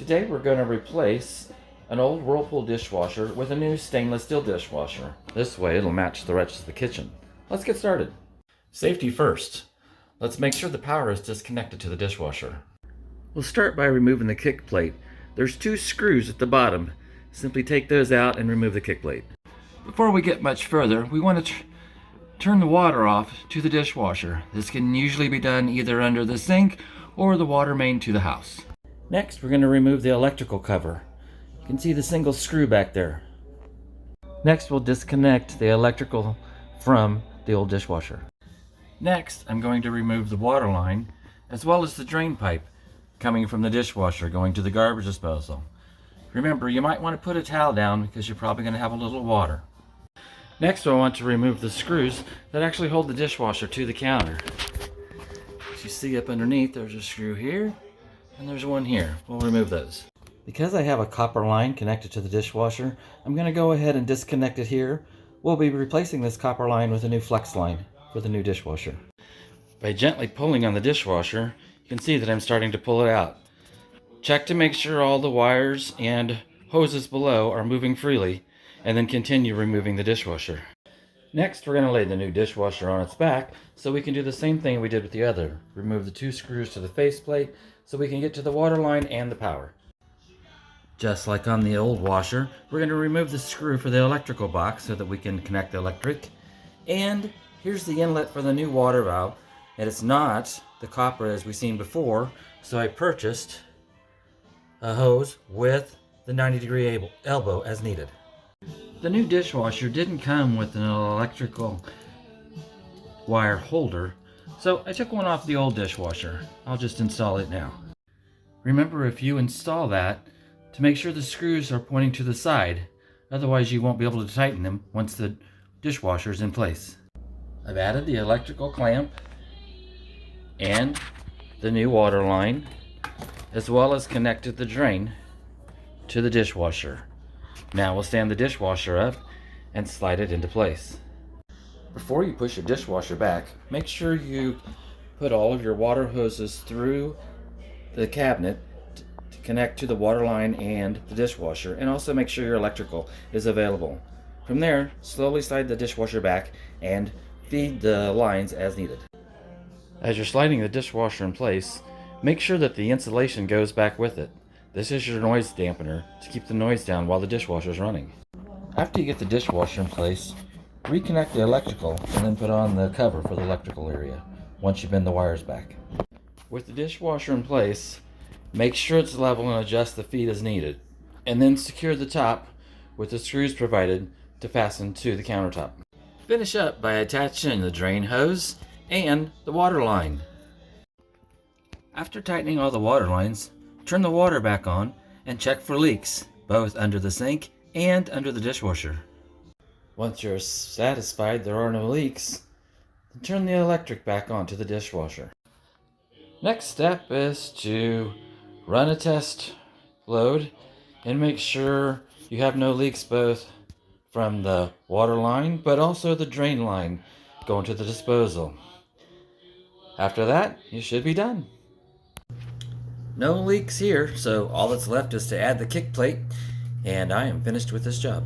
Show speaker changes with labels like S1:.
S1: Today we're going to replace an old Whirlpool dishwasher with a new stainless steel dishwasher. This way it'll match the rest of the kitchen. Let's get started. Safety first. Let's make sure the power is disconnected to the dishwasher. We'll start by removing the kick plate. There's 2 screws at the bottom. Simply take those out and remove the kick plate. Before we get much further, we want to turn the water off to the dishwasher. This can usually be done either under the sink or the water main to the house. Next, we're going to remove the electrical cover. You can see the single screw back there. Next, we'll disconnect the electrical from the old dishwasher. Next, I'm going to remove the water line as well as the drain pipe coming from the dishwasher going to the garbage disposal. Remember, you might want to put a towel down because you're probably going to have a little water. Next, I want to remove the screws that actually hold the dishwasher to the counter. As you see up underneath, there's a screw here and there's one here. We'll remove those. Because I have a copper line connected to the dishwasher, I'm going to go ahead and disconnect it here. We'll be replacing this copper line with a new flex line for the new dishwasher. By gently pulling on the dishwasher, you can see that I'm starting to pull it out. Check to make sure all the wires and hoses below are moving freely, and then continue removing the dishwasher. Next, we're going to lay the new dishwasher on its back so we can do the same thing we did with the other. Remove the 2 screws to the faceplate so we can get to the water line and the power. Just like on the old washer, we're going to remove the screw for the electrical box so that we can connect the electric. And here's the inlet for the new water valve. And it's not the copper as we've seen before, so I purchased a hose with the 90-degree elbow as needed. The new dishwasher didn't come with an electrical wire holder, so I took one off the old dishwasher. I'll just install it now. Remember, if you install that, to make sure the screws are pointing to the side, otherwise you won't be able to tighten them once the dishwasher is in place. I've added the electrical clamp and the new water line, as well as connected the drain to the dishwasher. Now we'll stand the dishwasher up and slide it into place. Before you push your dishwasher back, make sure you put all of your water hoses through the cabinet to connect to the water line and the dishwasher, and also make sure your electrical is available. From there, slowly slide the dishwasher back and feed the lines as needed. As you're sliding the dishwasher in place, make sure that the insulation goes back with it. This is your noise dampener to keep the noise down while the dishwasher is running. After you get the dishwasher in place, reconnect the electrical and then put on the cover for the electrical area once you bend the wires back. With the dishwasher in place, make sure it's level and adjust the feet as needed, and then secure the top with the screws provided to fasten to the countertop. Finish up by attaching the drain hose and the water line. After tightening all the water lines, turn the water back on and check for leaks, both under the sink and under the dishwasher. Once you're satisfied there are no leaks, then turn the electric back on to the dishwasher. Next step is to run a test load and make sure you have no leaks both from the water line but also the drain line going to the disposal. After that, you should be done. No leaks here, so all that's left is to add the kick plate, and I am finished with this job.